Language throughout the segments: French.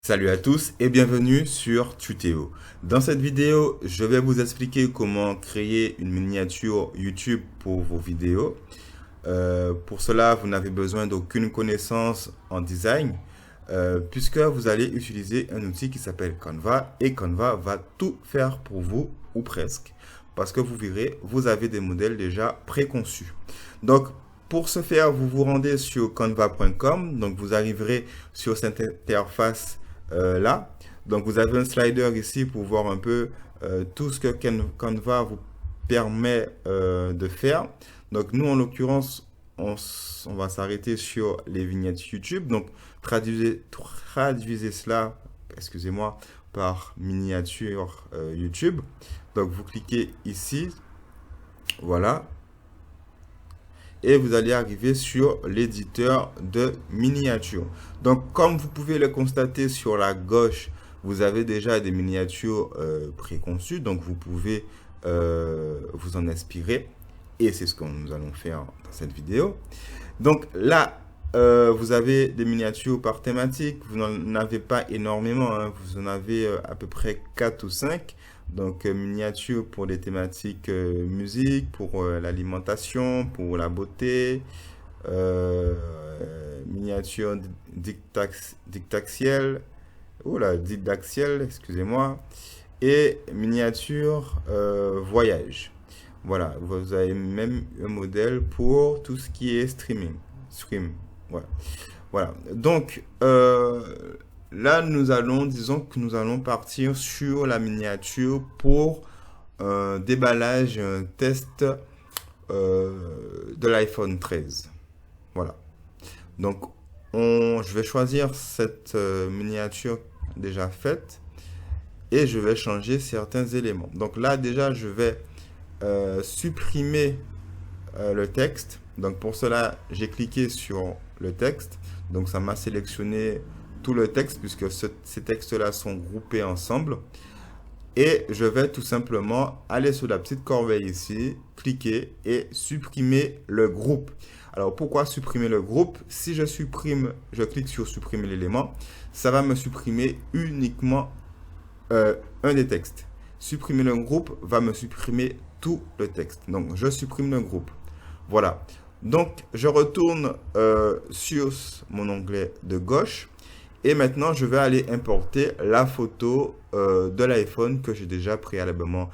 Salut à tous et bienvenue sur Tutéo. Dans cette vidéo, je vais vous expliquer comment créer une miniature YouTube pour vos vidéos. Pour cela, vous n'avez besoin d'aucune connaissance en design puisque vous allez utiliser un outil qui s'appelle Canva et Canva va tout faire pour vous ou presque parce que vous verrez, vous avez des modèles déjà préconçus. Donc, pour ce faire, vous vous rendez sur canva.com, donc vous arriverez sur cette interface là. Donc vous avez un slider ici pour voir un peu tout ce que Canva vous permet de faire. Donc nous en l'occurrence, on va s'arrêter sur les vignettes YouTube. Donc traduisez cela, excusez-moi, par miniature YouTube. Donc vous cliquez ici, voilà. Et vous allez arriver sur l'éditeur de miniatures. Donc, comme vous pouvez le constater sur la gauche, vous avez déjà des miniatures préconçues. Donc, vous pouvez vous en inspirer. Et c'est ce que nous allons faire dans cette vidéo. Donc, là, vous avez des miniatures par thématique. Vous n'en avez pas énormément, hein. Vous en avez à peu près 4 ou 5. Donc, miniatures pour les thématiques musique, pour l'alimentation, pour la beauté, miniature didactielle, excusez-moi, et miniature voyage. Voilà, vous avez même un modèle pour tout ce qui est stream. Voilà. Voilà. Donc, là, disons que nous allons partir sur la miniature pour déballage, un test de l'iPhone 13. Voilà. Donc, je vais choisir cette miniature déjà faite et je vais changer certains éléments. Donc là, déjà, je vais supprimer le texte. Donc pour cela, j'ai cliqué sur le texte. Donc ça m'a sélectionné tout le texte puisque ces textes-là sont groupés ensemble. Et je vais tout simplement aller sur la petite corbeille ici, cliquer et supprimer le groupe. Alors pourquoi supprimer le groupe? Si je clique sur supprimer l'élément, ça va me supprimer uniquement un des textes. Supprimer le groupe va me supprimer tout le texte. Donc je supprime le groupe. Voilà. Donc je retourne sur mon onglet de gauche. Et maintenant, je vais aller importer la photo de l'iPhone que j'ai déjà préalablement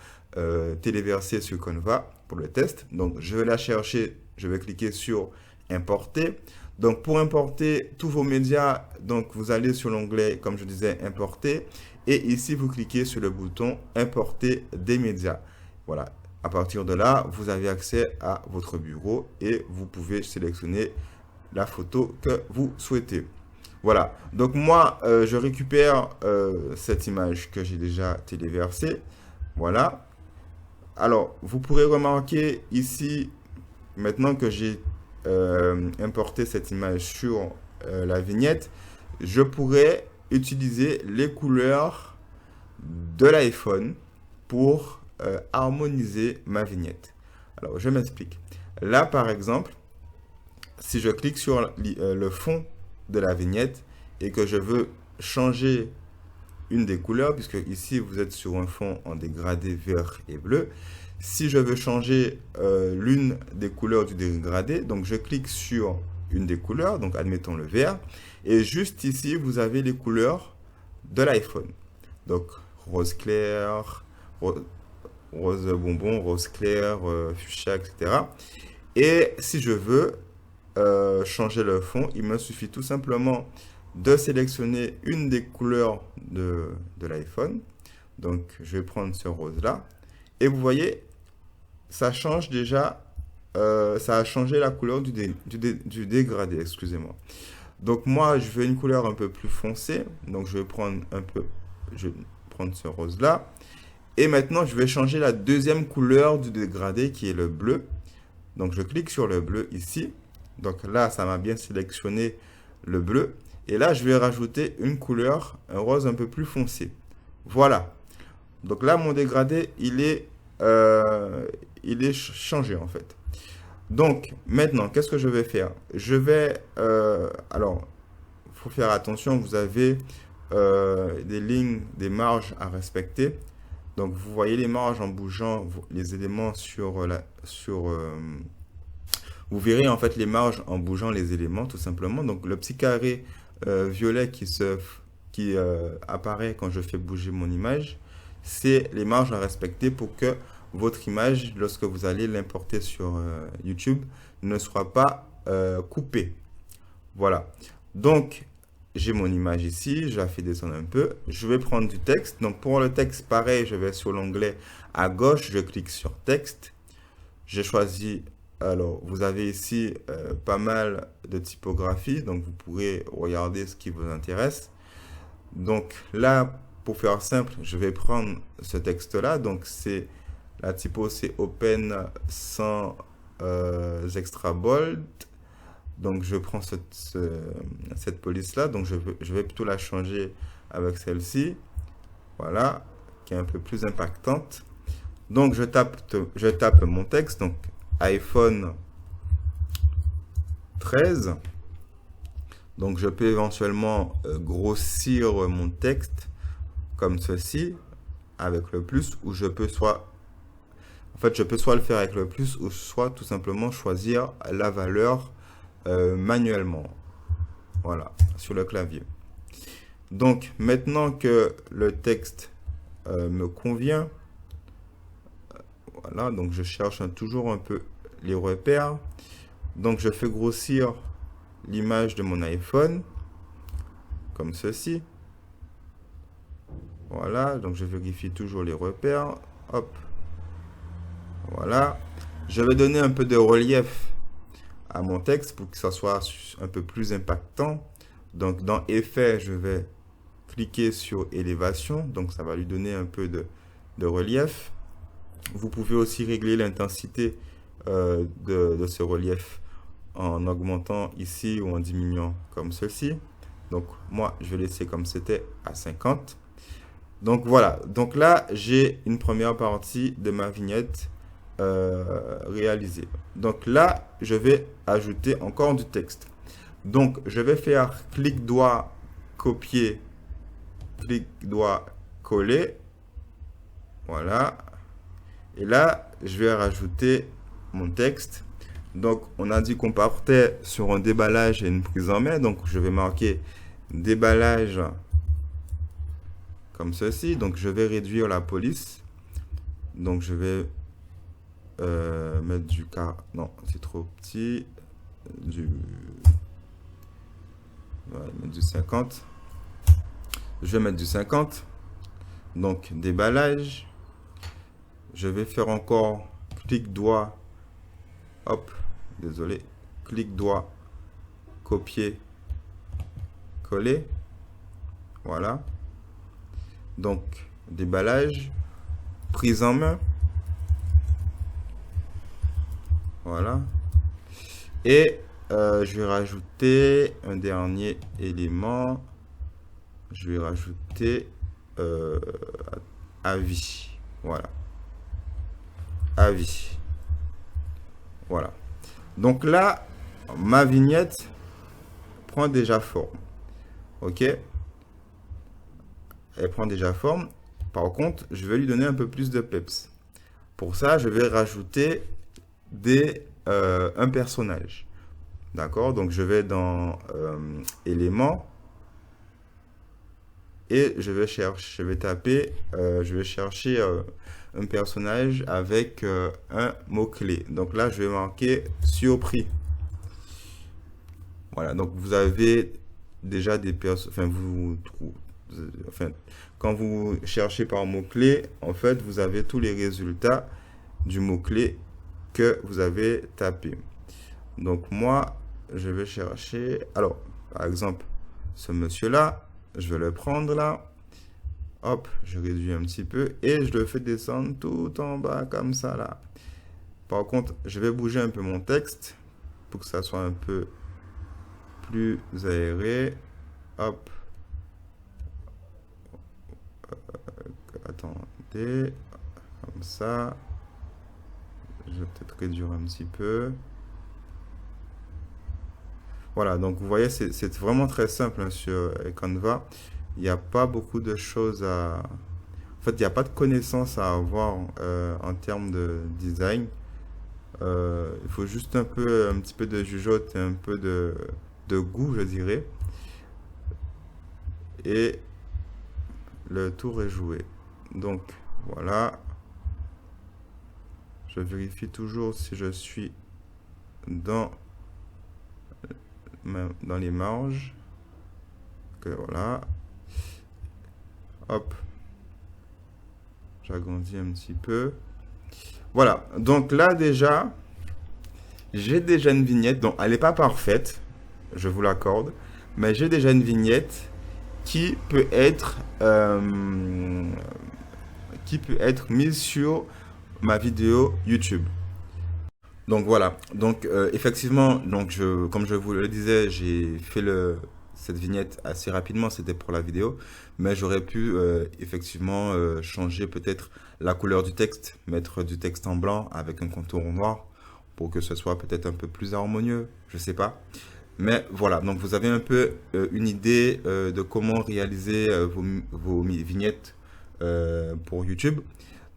téléversée sur Canva pour le test. Donc, je vais la chercher, je vais cliquer sur importer. Donc, pour importer tous vos médias, donc vous allez sur l'onglet, comme je disais, importer. Et ici, vous cliquez sur le bouton importer des médias. Voilà. À partir de là, vous avez accès à votre bureau et vous pouvez sélectionner la photo que vous souhaitez. Voilà, donc moi, je récupère cette image que j'ai déjà téléversée. Voilà. Alors, vous pourrez remarquer ici, maintenant que j'ai importé cette image sur la vignette, je pourrais utiliser les couleurs de l'iPhone pour harmoniser ma vignette. Alors, je m'explique. Là, par exemple, si je clique sur le fond de la vignette et que je veux changer une des couleurs, puisque ici vous êtes sur un fond en dégradé vert et bleu. Si je veux changer l'une des couleurs du dégradé, donc je clique sur une des couleurs, donc admettons le vert, et juste ici vous avez les couleurs de l'iPhone. Donc rose clair, rose bonbon, rose clair, fuchsia, etc. Et si je veux changer le fond, il me suffit tout simplement de sélectionner une des couleurs de l'iPhone. Donc, je vais prendre ce rose-là. Et vous voyez, ça change déjà, ça a changé la couleur du dégradé, excusez-moi. Donc, moi, je veux une couleur un peu plus foncée. Donc, je vais prendre ce rose-là. Et maintenant, je vais changer la deuxième couleur du dégradé qui est le bleu. Donc, je clique sur le bleu ici. Donc là, ça m'a bien sélectionné le bleu. Et là, je vais rajouter une couleur, un rose un peu plus foncé. Voilà. Donc là, mon dégradé, il est changé en fait. Donc maintenant, qu'est-ce que je vais faire? Alors, il faut faire attention, vous avez des lignes, des marges à respecter. Donc vous voyez les marges en bougeant les éléments vous verrez en fait les marges en bougeant les éléments tout simplement. Donc le petit carré violet qui apparaît quand je fais bouger mon image, c'est les marges à respecter pour que votre image, lorsque vous allez l'importer sur YouTube, ne soit pas coupée. Voilà. Donc j'ai mon image ici, je la fais descendre un peu. Je vais prendre du texte. Donc pour le texte, pareil, je vais sur l'onglet à gauche, je clique sur texte. J'ai choisi, alors vous avez ici pas mal de typographie, donc vous pourrez regarder ce qui vous intéresse. Donc là, pour faire simple, je vais prendre ce texte-là. Donc la typo, c'est Open sans extra bold. Donc je prends cette police-là, donc je vais plutôt la changer avec celle-ci, voilà, qui est un peu plus impactante. Donc je tape mon texte, donc iPhone 13. Donc je peux éventuellement grossir mon texte comme ceci, avec le plus, ou je peux soit le faire avec le plus, ou soit tout simplement choisir la valeur manuellement, voilà, sur le clavier. Donc maintenant que le texte me convient, voilà, donc je cherche toujours un peu les repères. Donc je fais grossir l'image de mon iPhone comme ceci, voilà. Donc je vérifie toujours les repères, hop, voilà. Je vais donner un peu de relief à mon texte pour que ça soit un peu plus impactant. Donc dans effet, je vais cliquer sur élévation, donc ça va lui donner un peu de relief. Vous pouvez aussi régler l'intensité de ce relief en augmentant ici ou en diminuant comme ceci. Donc moi je vais laisser comme c'était à 50. Donc voilà, donc là j'ai une première partie de ma vignette réalisé. Donc là, je vais ajouter encore du texte. Donc, je vais faire clic droit, copier, clic droit, coller. Voilà. Et là, je vais rajouter mon texte. Donc, on a dit qu'on partait sur un déballage et une prise en main. Donc, je vais marquer déballage comme ceci. Donc, je vais réduire la police. Donc, je vais mettre du cas, non, c'est trop petit, mettre du 50. Je vais mettre du 50. Donc, déballage. Je vais faire encore clic droit, hop, désolé, clic droit, copier, coller. Voilà. Donc, déballage, prise en main. Voilà. Et je vais rajouter un dernier élément. Je vais rajouter avis. Voilà. Avis. Voilà. Donc là, ma vignette prend déjà forme. Ok? Elle prend déjà forme. Par contre, je vais lui donner un peu plus de peps. Pour ça, je vais rajouter un personnage. D'accord? Donc je vais dans éléments et je vais chercher un personnage avec un mot-clé. Donc là, je vais marquer surpris. Voilà, donc vous avez déjà des personnes, quand vous cherchez par mot-clé, en fait, vous avez tous les résultats du mot-clé que vous avez tapé. Donc moi, je vais chercher, alors, par exemple, ce monsieur-là, je vais le prendre là, hop, je réduis un petit peu et je le fais descendre tout en bas comme ça là. Par contre, je vais bouger un peu mon texte pour que ça soit un peu plus aéré. Hop. Attendez, comme ça. Je vais peut-être réduire un petit peu. Voilà, donc vous voyez, c'est vraiment très simple hein, sur Canva. il n'y a pas beaucoup de choses à... En fait, il n'y a pas de connaissances à avoir en termes de design. Il faut juste un petit peu de jugeote et un peu de goût, je dirais. Et le tour est joué. Donc, voilà. Je vérifie toujours si je suis dans, dans les marges. Que voilà. Hop. J'agrandis un petit peu. Voilà. Donc là, déjà, j'ai déjà une vignette. Donc, elle n'est pas parfaite. Je vous l'accorde. Mais j'ai déjà une vignette qui peut être, mise sur ma vidéo YouTube. Donc voilà. Donc effectivement, comme je vous le disais, j'ai fait cette vignette assez rapidement. C'était pour la vidéo, mais j'aurais pu effectivement changer peut-être la couleur du texte, mettre du texte en blanc avec un contour noir pour que ce soit peut-être un peu plus harmonieux. Je sais pas. Mais voilà, donc vous avez un peu une idée de comment réaliser vos vignettes pour YouTube.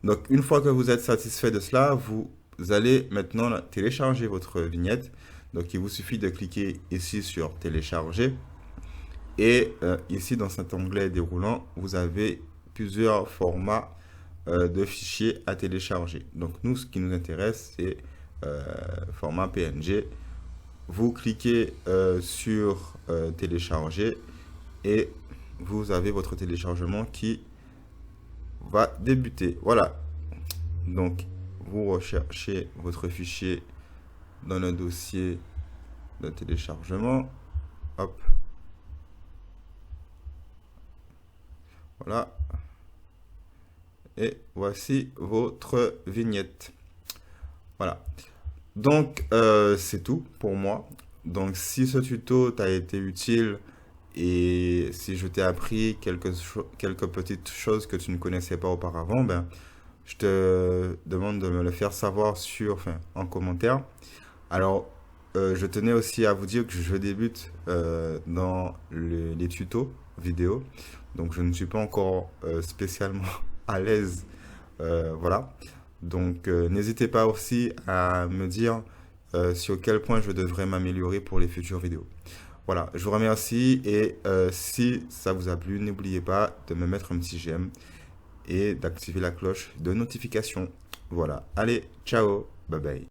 Donc une fois que vous êtes satisfait de cela, vous allez maintenant télécharger votre vignette. Donc il vous suffit de cliquer ici sur télécharger. Et ici dans cet onglet déroulant, vous avez plusieurs formats de fichiers à télécharger. Donc nous, ce qui nous intéresse, c'est format PNG. Vous cliquez sur télécharger et vous avez votre téléchargement qui va débuter. Voilà. Donc, vous recherchez votre fichier dans le dossier de téléchargement. Hop. Voilà. Et voici votre vignette. Voilà. Donc, c'est tout pour moi. Donc, si ce tuto t'a été utile et si je t'ai appris quelques petites choses que tu ne connaissais pas auparavant, ben, je te demande de me le faire savoir en commentaire. Alors, je tenais aussi à vous dire que je débute dans les tutos vidéo. Donc, je ne suis pas encore spécialement à l'aise. Voilà. Donc, n'hésitez pas aussi à me dire sur quel point je devrais m'améliorer pour les futures vidéos. Voilà, je vous remercie et si ça vous a plu, n'oubliez pas de me mettre un petit j'aime et d'activer la cloche de notification. Voilà, allez, ciao, bye bye.